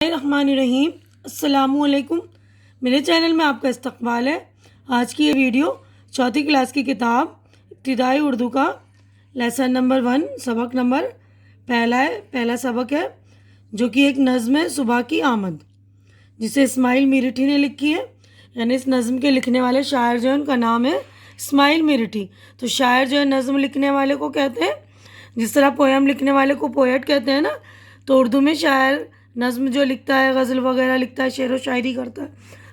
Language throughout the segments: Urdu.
الرحمن الرحیم۔ السلام علیکم، میرے چینل میں آپ کا استقبال ہے۔ آج کی یہ ویڈیو چوتھی کلاس کی کتاب ابتدائی اردو کا لیسن نمبر 1 سبق نمبر پہلا سبق ہے، جو کہ ایک نظم ہے صبح کی آمد، جسے اسماعیل میرٹھی نے لکھی ہے۔ یعنی اس نظم کے لکھنے والے شاعر جو ہیں ان کا نام ہے اسماعیل میرٹھی۔ تو شاعر جو ہے نظم لکھنے والے کو کہتے ہیں، جس طرح پویم لکھنے والے کو پویٹ کہتے ہیں نا، تو اردو میں شاعر نظم جو لکھتا ہے، غزل وغیرہ لکھتا ہے، شعر و شاعری کرتا ہے،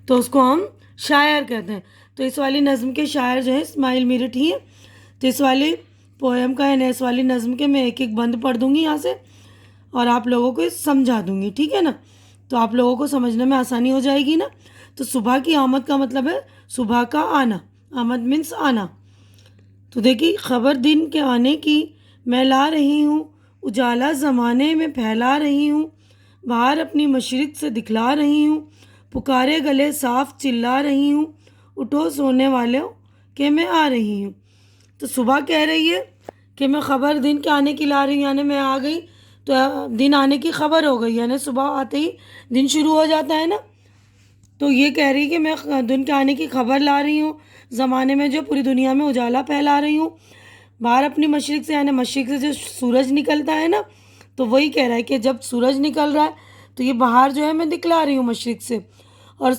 تو اس کو ہم شاعر کہتے ہیں۔ تو اس والی نظم کے شاعر جو ہیں اسماعیل میرٹھی ہیں۔ تو اس والی پویم کا یعنی اس والی نظم کے میں ایک ایک بند پڑھ دوں گی یہاں سے، اور آپ لوگوں کو سمجھا دوں گی، ٹھیک ہے نا؟ تو آپ لوگوں کو سمجھنے میں آسانی ہو جائے گی نا۔ تو صبح کی آمد کا مطلب ہے صبح کا آنا، آمد مینس آنا۔ تو دیکھیے، خبر دن کے آنے کی میں لا رہی ہوں، اجالا زمانے میں پھیلا رہی ہوں، باہر اپنی مشرق سے دکھلا رہی ہوں، پکارے گلے صاف چلا رہی ہوں، اٹھو سونے والوں کہ میں آ رہی ہوں۔ تو صبح کہہ رہی ہے کہ میں خبر دن کے آنے کی لا رہی ہوں، یعنی میں آ گئی، تو دن آنے کی خبر ہو گئی، یعنی صبح آتے ہی دن شروع ہو جاتا ہے نا۔ تو یہ کہہ رہی کہ میں دن کے آنے کی خبر لا رہی ہوں، زمانے میں جو پوری دنیا میں اجالا پھیلا رہی ہوں، باہر اپنی مشرق سے، یعنی مشرق سے جو سورج نکلتا ہے نا، تو وہی کہہ رہا ہے کہ جب سورج نکل رہا ہے تو یہ باہر جو ہے میں دکھلا رہی ہوں مشرق سے، اور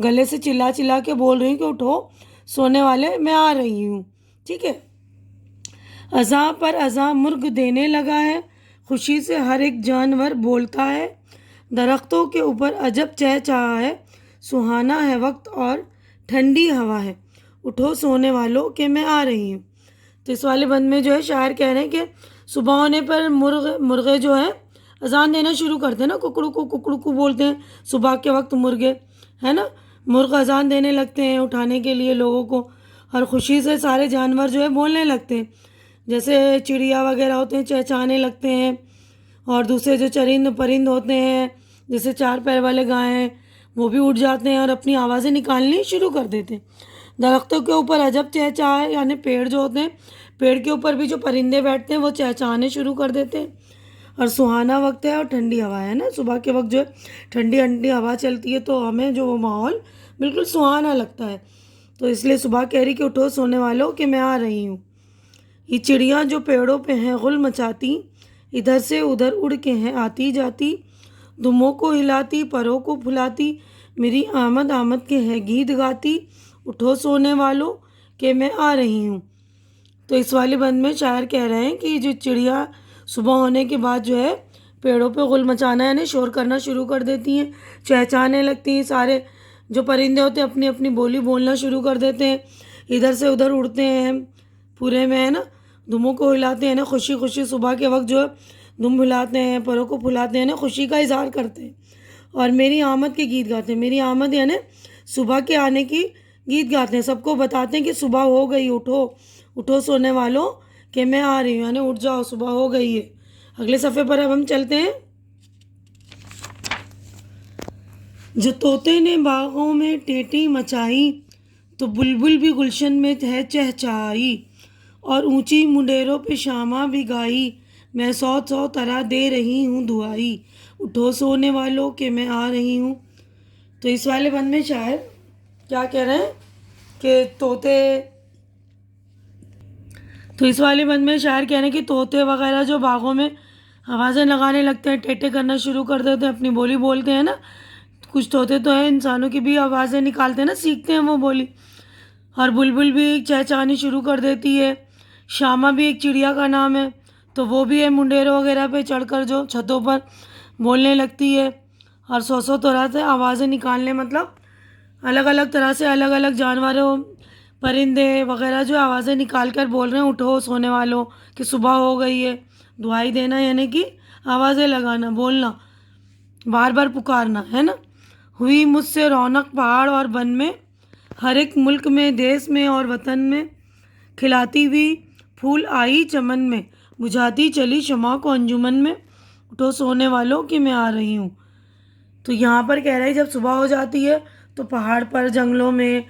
گلے سے چلا چلا کے بول رہی ہوں کہ اٹھو سونے والے میں آ رہی ہوں، ٹھیک ہے۔ اذاں پر اذاں مرغ دینے لگا ہے، خوشی سے ہر ایک جانور بولتا ہے، درختوں کے اوپر عجب چہچہا ہے، سہانا ہے وقت اور ٹھنڈی ہوا ہے، اٹھو سونے والوں کہ میں آ رہی ہوں۔ تو اس والے بند میں جو ہے شاعر کہہ رہے ہیں کہ صبح ہونے پر مرغے جو ہیں اذان دینا شروع کرتے ہیں نا، ککڑو کو بولتے ہیں صبح کے وقت مرغے، ہے نا، مرغ اذان دینے لگتے ہیں اٹھانے کے لیے لوگوں کو، اور خوشی سے سارے جانور جو ہے بولنے لگتے ہیں، جیسے چڑیا وغیرہ ہوتے ہیں چہچہانے لگتے ہیں، اور دوسرے جو چرند پرند ہوتے ہیں جیسے چار پیر والے گائے ہیں، وہ بھی اٹھ جاتے ہیں اور اپنی آوازیں نکالنی شروع کر دیتے ہیں۔ درختوں کے اوپر عجب چہچہا ہے، یعنی پیڑ جو ہوتے ہیں، پیڑ کے اوپر بھی جو پرندے بیٹھتے ہیں وہ چہچہانے شروع کر دیتے ہیں، اور سہانا وقت ہے اور ٹھنڈی ہوا ہے نا، صبح کے وقت جو ہے ٹھنڈی ٹھنڈی ہوا چلتی ہے تو ہمیں جو وہ ماحول بالکل سہانا لگتا ہے۔ تو اس لیے صبح کہہ رہی کہ اٹھو سونے والوں کہ میں آ رہی ہوں۔ یہ چڑیاں جو پیڑوں پہ ہیں غل مچاتی، ادھر سے ادھر اڑ کے ہیں آتی جاتی، دموں کو ہلاتی پروں کو پھلاتی، میری آمد آمد کے ہے گیت گاتی، اٹھو سونے والوں کہ میں آ رہی ہوں۔ تو اس والے بند میں شاعر کہہ رہے ہیں کہ جو چڑیا صبح ہونے کے بعد جو ہے پیڑوں پہ غل مچانا یعنی شور کرنا شروع کر دیتی ہیں، چہچہانے لگتی ہیں، سارے جو پرندے ہوتے ہیں اپنی اپنی بولی بولنا شروع کر دیتے ہیں، ادھر سے ادھر اڑتے ہیں پورے میں، ہے نا، دموں کو ہلاتے ہیں نا، خوشی خوشی صبح کے وقت جو ہے دم ہلاتے ہیں، پروں کو پھلاتے ہیں نا، خوشی کا اظہار کرتے ہیں، اور میری آمد کے گیت گاتے ہیں، میری آمد یعنی صبح کے آنے کی گیت گاتے ہیں، سب کو بتاتے ہیں کہ صبح ہو گئی، اٹھو اٹھو سونے والوں کہ میں آ رہی ہوں، یعنی اٹھ جاؤ صبح ہو گئی ہے۔ اگلے صفحے پر اب ہم چلتے ہیں۔ جو طوطے نے باغوں میں ٹیٹی مچائی، تو بلبل بھی گلشن میں ہے چہچہائی، اور اونچی منڈیروں پہ شاماں بھی گائی، میں سو سو طرح دے رہی ہوں دعائی، اٹھو سونے والوں کہ میں آ رہی ہوں۔ تو اس والے بند میں شاعر کیا کہہ رہے ہیں کہ اس والے بند میں شاعر کہہ رہے ہیں کہ طوطے وغیرہ جو باغوں میں آوازیں لگانے لگتے ہیں، ٹیٹے کرنا شروع کر دیتے ہیں، اپنی بولی بولتے ہیں نا، کچھ طوطے تو ہیں انسانوں کی بھی آوازیں نکالتے ہیں نا، سیکھتے ہیں وہ بولی، اور بلبل بھی چہچہانی شروع کر دیتی ہے، شامہ بھی ایک چڑیا کا نام ہے، تو وہ بھی ہے منڈیروں وغیرہ پہ چڑھ کر جو چھتوں پر بولنے لگتی ہے، اور سو سو طرح سے آوازیں نکالنے، مطلب الگ الگ طرح سے الگ الگ جانوروں پرندے وغیرہ جو آوازیں نکال کر بول رہے ہیں اٹھو سونے والوں کہ صبح ہو گئی ہے، دعائی دینا یعنی کہ آوازیں لگانا، بولنا، بار بار پکارنا، ہے نا۔ ہوئی مجھ سے رونق پہاڑ اور بن میں، ہر ایک ملک میں دیس میں اور وطن میں، کھلاتی ہوئی پھول آئی چمن میں، بجھاتی چلی شمع کو انجمن میں، اٹھو سونے والوں کہ میں آ رہی ہوں۔ تو یہاں پر کہہ رہا ہے جب صبح ہو جاتی ہے تو پہاڑ پر، جنگلوں میں،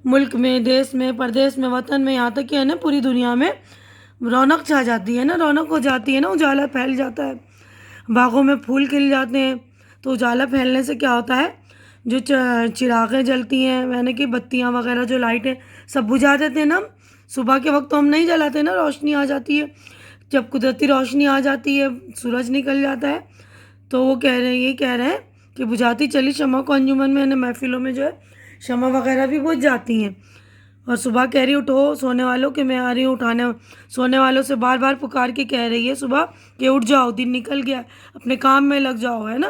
ملک میں، دیس میں، پردیس میں، وطن میں، یہاں تک کہ ہے نا پوری دنیا میں رونق چھا جاتی ہے نا، رونق ہو جاتی ہے نا، اجالا پھیل جاتا ہے، باغوں میں پھول کھل جاتے ہیں، تو اجالا پھیلنے سے کیا ہوتا ہے، جو چراغیں جلتی ہیں یعنی کہ بتیاں وغیرہ جو لائٹیں سب بجھا دیتے ہیں نا ہم، صبح کے وقت تو ہم نہیں جلاتے نا، روشنی آ جاتی ہے، جب قدرتی روشنی آ جاتی ہے، سورج نکل جاتا ہے، تو وہ یہی کہہ رہے ہیں کہ بجھاتی چلی شمع کو انجمن میں، یعنی محفلوں میں جو ہے شمع وغیرہ بھی بجھ جاتی ہیں۔ اور صبح کہہ رہی اٹھو سونے والوں کہ میں آ رہی ہوں اٹھانے، سونے والوں سے بار بار پکار کے کہہ رہی ہے صبح کہ اٹھ جاؤ، دن نکل گیا، اپنے کام میں لگ جاؤ، ہے نا،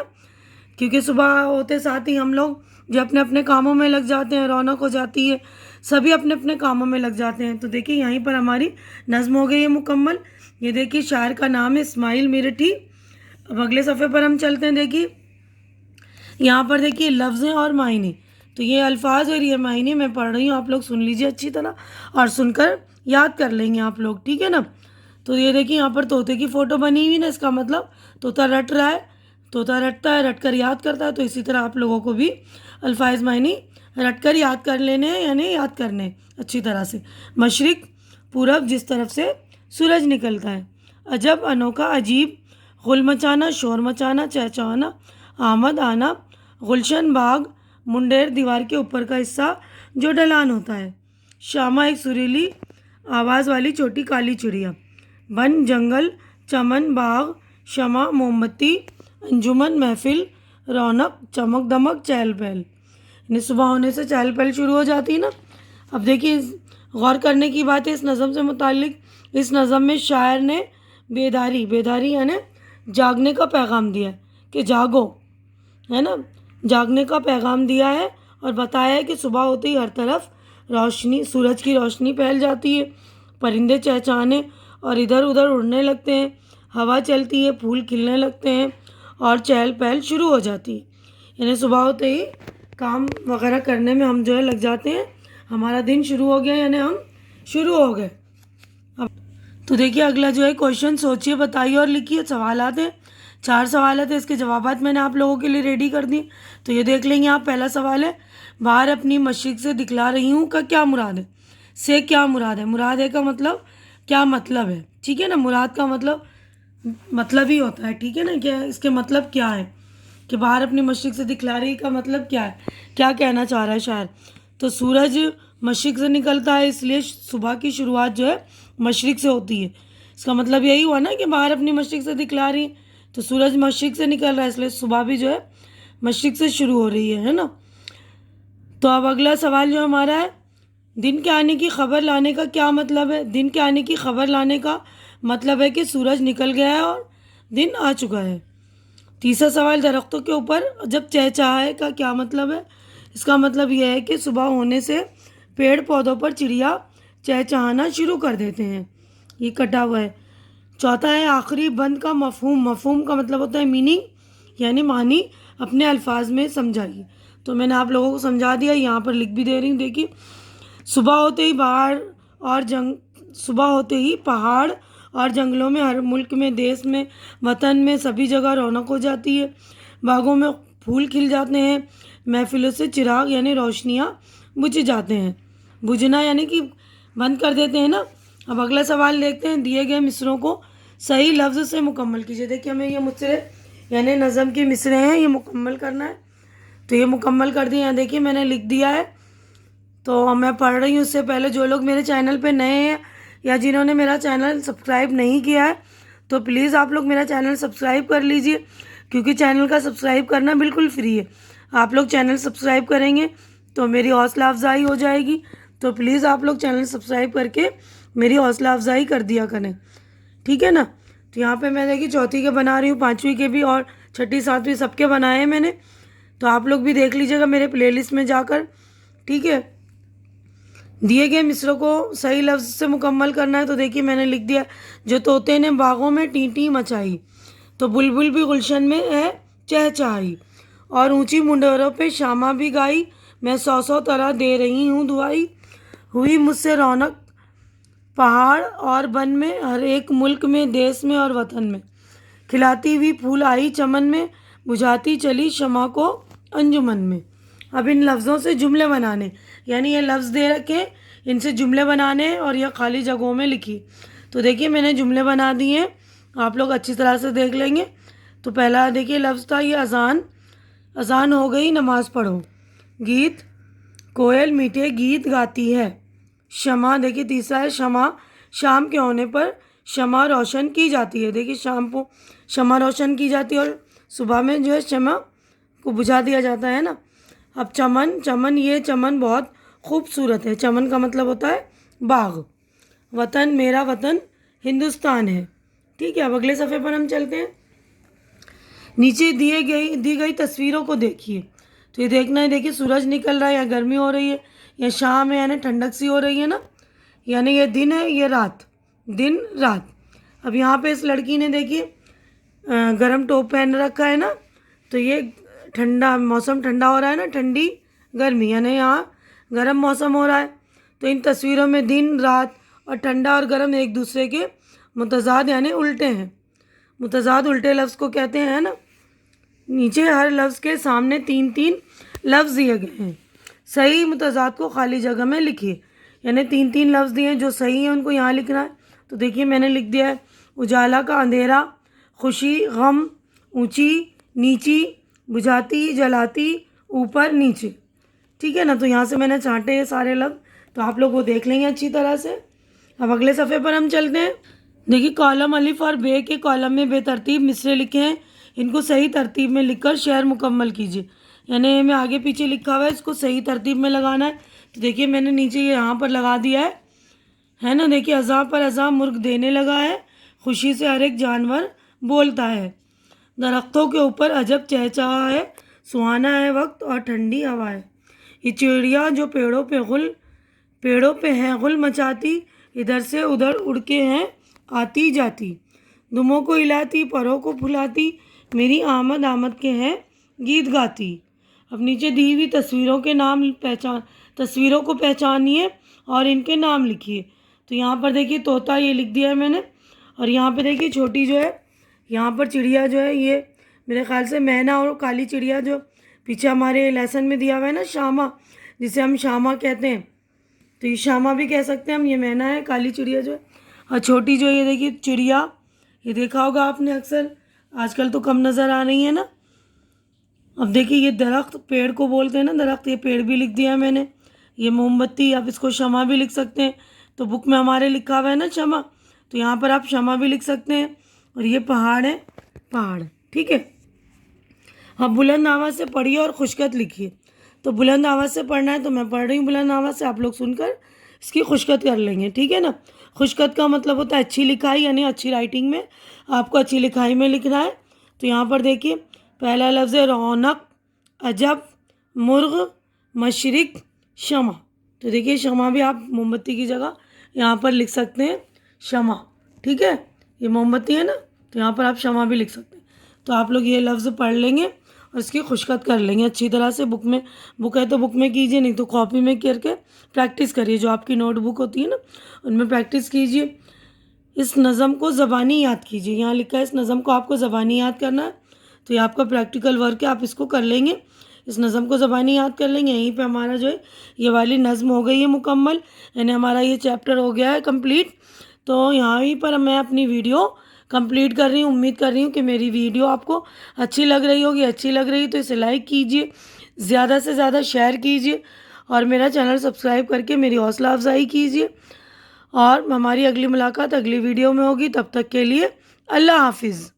کیونکہ صبح ہوتے ساتھ ہی ہم لوگ جو اپنے اپنے کاموں میں لگ جاتے ہیں، رونق ہو جاتی ہے، سبھی اپنے اپنے کاموں میں لگ جاتے ہیں۔ تو دیکھیے یہیں پر ہماری نظم ہو گئی ہے مکمل۔ یہ دیکھیے شاعر کا نام ہے اسماعیل میرٹھی۔ اب اگلے صفحے پر ہم چلتے ہیں۔ دیکھیے یہاں پر دیکھیے لفظ اور معنی، تو یہ الفاظ اور یہ معنی میں پڑھ رہی ہوں، آپ لوگ سن لیجیے اچھی طرح اور سن کر یاد کر لیں گے آپ لوگ، ٹھیک ہے نا۔ تو یہ دیکھیے یہاں پر طوطے کی فوٹو بنی ہوئی نا، اس کا مطلب طوطا رٹ رہا ہے، طوطا رٹتا ہے، رٹ کر یاد کرتا ہے، تو اسی طرح آپ لوگوں کو بھی الفاظ معنی رٹ کر یاد کر لینے ہیں، یعنی یاد کرنے اچھی طرح سے۔ مشرق پورب، جس طرف سے سورج نکلتا ہے۔ عجب، انوکھا، عجیب، غل مچانا، شور مچانا، چہچہانا، آمد، آنا، گلشن، باغ، منڈیر، دیوار کے اوپر کا حصہ جو ڈھلان ہوتا ہے۔ شامہ، ایک سریلی آواز والی چھوٹی کالی چڑیا۔ بن، جنگل، چمن، باغ، شمع، موم بتی، انجمن، محفل، رونق، چمک دمک، چہل پہل، یعنی صبح ہونے سے چہل پہل شروع ہو جاتی ہے نا۔ اب دیکھیے غور کرنے کی بات ہے اس نظم سے متعلق، اس نظم میں شاعر نے بیداری یعنی جاگنے کا پیغام دیا ہے کہ جاگو، ہے نا، جاگنے کا پیغام دیا ہے، اور بتایا ہے کہ صبح ہوتے ہی ہر طرف روشنی، سورج کی روشنی پھیل جاتی ہے، پرندے چہچہانے اور ادھر ادھر اڑنے لگتے ہیں، ہوا چلتی ہے، پھول کھلنے لگتے ہیں اور چہل پہل شروع ہو جاتی ہے، یعنی صبح ہوتے ہی کام وغیرہ کرنے میں ہم جو ہے لگ جاتے ہیں، ہمارا دن شروع ہو گیا، یعنی ہم شروع ہو گئے۔ اب تو دیکھیے اگلا جو ہے کوشچن سوچیے، بتائیے اور لکھیے، سوالات ہیں، 4 سوالات ہیں، اس کے جوابات میں نے آپ لوگوں کے لیے ریڈی کر دیے، تو یہ دیکھ لیں گے آپ۔ پہلا سوال ہے، باہر اپنی مشرق سے دکھلا رہی ہوں کا کیا مراد ہے؟ سے کیا مراد ہے؟ مراد ہے کا مطلب کیا مطلب ہے، ٹھیک ہے نا، مراد کا مطلب ہی ہوتا ہے، ٹھیک ہے نا، کہ اس کے مطلب کیا ہے، کہ باہر اپنی مشرق سے دکھلا رہی کا مطلب کیا ہے، کیا کہنا چاہ رہا ہے شاعر؟ تو سورج مشرق سے نکلتا ہے، اس لیے صبح کی شروعات جو ہے مشرق سے ہوتی ہے، اس کا مطلب یہی ہوا نا کہ باہر اپنی مشرق سے دکھلا رہی، تو سورج مشرق سے نکل رہا ہے، اس لیے صبح بھی جو ہے مشرق سے شروع ہو رہی ہے نا۔ تو اب اگلا سوال جو ہمارا ہے، دن کے آنے کی خبر لانے کا کیا مطلب ہے؟ دن کے آنے کی خبر لانے کا مطلب ہے کہ سورج نکل گیا ہے اور دن آ چکا ہے۔ تیسرا سوال، درختوں کے اوپر جب چہچہائے کا کیا مطلب ہے؟ اس کا مطلب یہ ہے کہ صبح ہونے سے پیڑ پودوں پر چڑیا چہچہانا شروع کر دیتے ہیں، یہ کٹا ہوا ہے۔ چوتھا ہے آخری بند کا مفہوم کا مطلب ہوتا ہے میننگ، یعنی معنی اپنے الفاظ میں سمجھائیے، تو میں نے آپ لوگوں کو سمجھا دیا، یہاں پر لکھ بھی دے رہی ہوں۔ دیکھیے صبح ہوتے ہی پہاڑ اور جنگلوں میں، ہر ملک میں، دیس میں، وطن میں، سبھی جگہ رونق ہو جاتی ہے، باغوں میں پھول کھل جاتے ہیں، محفلوں سے چراغ یعنی روشنیاں بجھ جاتے ہیں، بجھنا یعنی کہ بند کر دیتے ہیں نا۔ اب اگلا سوال دیکھتے ہیں، دیے گئے مصروں کو صحیح لفظ سے مکمل کیجیے۔ دیکھیے ہمیں یہ مصرے یعنی نظم کے مصرے ہیں، یہ مکمل کرنا ہے، تو یہ مکمل کر دیا، دیکھیے میں نے لکھ دیا ہے، تو میں پڑھ رہی ہوں۔ اس سے پہلے جو لوگ میرے چینل پہ نئے ہیں یا جنہوں نے میرا چینل سبسکرائب نہیں کیا ہے، تو پلیز آپ لوگ میرا چینل سبسکرائب کر لیجئے، کیونکہ چینل کا سبسکرائب کرنا بالکل فری ہے۔ آپ لوگ چینل سبسکرائب کریں گے تو میری حوصلہ افزائی ہو جائے گی، تو پلیز آپ لوگ چینل سبسکرائب کر کے میری حوصلہ افزائی کر دیا کریں، ٹھیک ہے نا۔ تو یہاں پہ میں دیکھیے چوتھی کے بنا رہی ہوں، 5ویں کے بھی اور 6ٹھی 7ویں سب کے بنائے ہیں میں نے، تو آپ لوگ بھی دیکھ لیجیے گا میرے پلے لسٹ میں جا کر، ٹھیک ہے۔ دیے گئے مصروں کو صحیح لفظ سے مکمل کرنا ہے، تو دیکھیے میں نے لکھ دیا، جو طوطے نے باغوں میں ٹیں مچائی، تو بلبل بھی گلشن میں ہے چہچہائی، اور اونچی منڈیروں پہ شامہ بھی گائی، میں 100 طرح دے رہی ہوں دعائی، ہوئی مجھ سے رونق پہاڑ اور بن میں، ہر ایک ملک میں، دیس میں اور وطن میں، کھلاتی ہوئی پھول آئی چمن میں، بجھاتی چلی شمع کو انجمن میں۔ اب ان لفظوں سے جملے بنانے، یعنی یہ لفظ دے رکھے، ان سے جملے بنانے اور یہ خالی جگہوں میں لکھی، تو دیکھیے میں نے جملے بنا دیے ہیں، آپ لوگ اچھی طرح سے دیکھ لیں گے۔ تو پہلا دیکھیے لفظ تھا یہ اذان، اذان ہو گئی نماز پڑھو. گیت کوئل میٹھے گیت گاتی ہے. شمع دیکھیے تیسرا ہے شمع. شام کے ہونے پر شمع روشن کی جاتی ہے. دیکھیے شام کو شمع روشن کی جاتی ہے اور صبح میں جو ہے شمع کو بجھا دیا جاتا ہے نا. اب چمن. چمن یہ چمن بہت خوبصورت ہے. چمن کا مطلب ہوتا ہے باغ. وطن میرا وطن ہندوستان ہے. ٹھیک ہے. اب اگلے صفحے پر ہم چلتے ہیں. نیچے دی گئی تصویروں کو دیکھیے. تو یہ دیکھنا ہے. دیکھیے سورج نکل رہا ہے یا گرمی ہو رہی ہے یا شام ہے یعنی ٹھنڈک سی ہو رہی ہے نا. یعنی یہ دن ہے یہ رات. دن رات. اب یہاں پہ اس لڑکی نے دیکھیے گرم ٹاپ پہن رکھا ہے نا. تو یہ ٹھنڈا موسم ٹھنڈا ہو رہا ہے نا. ٹھنڈی گرمی یعنی یہاں گرم موسم ہو رہا ہے. تو ان تصویروں میں دن رات اور ٹھنڈا اور گرم ایک دوسرے کے متضاد یعنی الٹے ہیں. متضاد الٹے لفظ کو کہتے ہیں نا. نیچے ہر لفظ کے سامنے 3 لفظ دیے گئے ہیں. صحیح متضاد کو خالی جگہ میں لکھیے. یعنی 3 لفظ دیے ہیں جو صحیح ہیں ان کو یہاں لکھنا ہے. تو دیکھیے میں نے لکھ دیا ہے اجالا کا اندھیرا, خوشی غم, اونچی نیچی, بجھاتی جلاتی, اوپر نیچے. ٹھیک ہے نا. تو یہاں سے میں نے چھانٹے یہ سارے لفظ. تو آپ لوگ وہ دیکھ لیں گے اچھی طرح سے. اب اگلے صفحے پر ہم چلتے ہیں. دیکھیے کالم الف اور بے کے کالم میں بے ترتیب مصرے لکھے ہیں. ان کو صحیح ترتیب میں لکھ کر شعر مکمل کیجیے. یعنی میں آگے پیچھے لکھا ہوا ہے اس کو صحیح ترتیب میں لگانا ہے. تو دیکھیے میں نے نیچے یہاں پر لگا دیا ہے نا. دیکھیے اذاں پر اذاں مرغ دینے لگا ہے, خوشی سے ہر ایک جانور بولتا ہے. درختوں کے اوپر عجب چہچہا ہے, سہانا ہے وقت اور ٹھنڈی ہوا ہے. یہ چڑیا جو پیڑوں پہ ہیں غل مچاتی, ادھر سے ادھر اڑ کے ہیں آتی جاتی. دموں کو ہلاتی پروں کو پھلاتی, میری آمد آمد کے ہیں گیت گاتی. اب نیچے دی ہوئی تصویروں کو پہچانیے اور ان کے نام لکھیے. تو یہاں پر دیکھیے طوطا یہ لکھ دیا ہے میں نے. اور یہاں پہ دیکھیے چھوٹی جو ہے یہاں پر چڑیا جو ہے یہ میرے خیال سے مینا اور کالی چڑیا جو پیچھے ہمارے لیسن میں دیا ہوا ہے نا شامہ, جسے ہم شامہ کہتے ہیں. تو یہ شامہ بھی کہہ سکتے ہیں ہم. یہ مینا ہے کالی چڑیا جو ہے. اور چھوٹی جو یہ دیکھیے چڑیا یہ دیکھا ہوگا آپ نے اکثر, آج کل تو کم نظر آ رہی ہے نا. اب دیکھیے یہ درخت پیڑ کو بولتے ہیں نا درخت, یہ پیڑ بھی لکھ دیا ہے میں نے. یہ موم بتی آپ اس کو شمع بھی لکھ سکتے ہیں. تو بک میں ہمارے لکھا ہوا ہے نا شمع, تو یہاں پر آپ شمع بھی لکھ سکتے ہیں. اور یہ پہاڑ ہے پہاڑ. ٹھیک ہے. اب بلند آواز سے پڑھیے اور خوشخط لکھیے. تو بلند آواز سے پڑھنا ہے تو میں پڑھ رہی ہوں بلند آواز سے, آپ لوگ سن کر اس کی خوشخط کر لیں گے. ٹھیک ہے نا. خوشخط کا مطلب ہوتا ہے اچھی لکھائی یعنی اچھی رائٹنگ میں آپ کو اچھی لکھائی میں لکھنا ہے. تو یہاں پر دیکھیے پہلا لفظ ہے رونق, عجب, مرغ, مشرق, شمع. تو دیکھیے شمع بھی آپ موم بتی کی جگہ یہاں پر لکھ سکتے ہیں شمع. ٹھیک ہے. یہ موم بتی ہے نا تو یہاں پر آپ شمع بھی لکھ سکتے ہیں. تو آپ لوگ یہ لفظ پڑھ لیں گے اور اس کی خوشخط کر لیں گے اچھی طرح سے. بک ہے تو بک میں کیجیے, نہیں تو کاپی میں کر کے پریکٹس کریے. جو آپ کی نوٹ بک ہوتی ہے نا ان میں پریکٹس کیجیے. اس نظم کو زبانی یاد کیجیے. یہاں لکھا ہے اس نظم کو آپ کو زبانی یاد کرنا ہے. تو یہ آپ کا پریکٹیکل ورک ہے, آپ اس کو کر لیں گے. اس نظم کو زبانی یاد کر لیں گے. یہیں پہ ہمارا جو ہے یہ والی نظم ہو گئی ہے مکمل, یعنی ہمارا یہ چیپٹر ہو گیا ہے کمپلیٹ. تو یہیں پر میں اپنی ویڈیو کمپلیٹ کر رہی ہوں. امید کر رہی ہوں کہ میری ویڈیو آپ کو اچھی لگ رہی ہوگی. اچھی لگ رہی تو اسے لائک کیجیے, زیادہ سے زیادہ شیئر کیجیے اور میرا چینل سبسکرائب کر کے میری حوصلہ افزائی کیجیے. اور ہماری اگلی ملاقات اگلی ویڈیو میں ہوگی. تب تک کے لیے اللہ حافظ.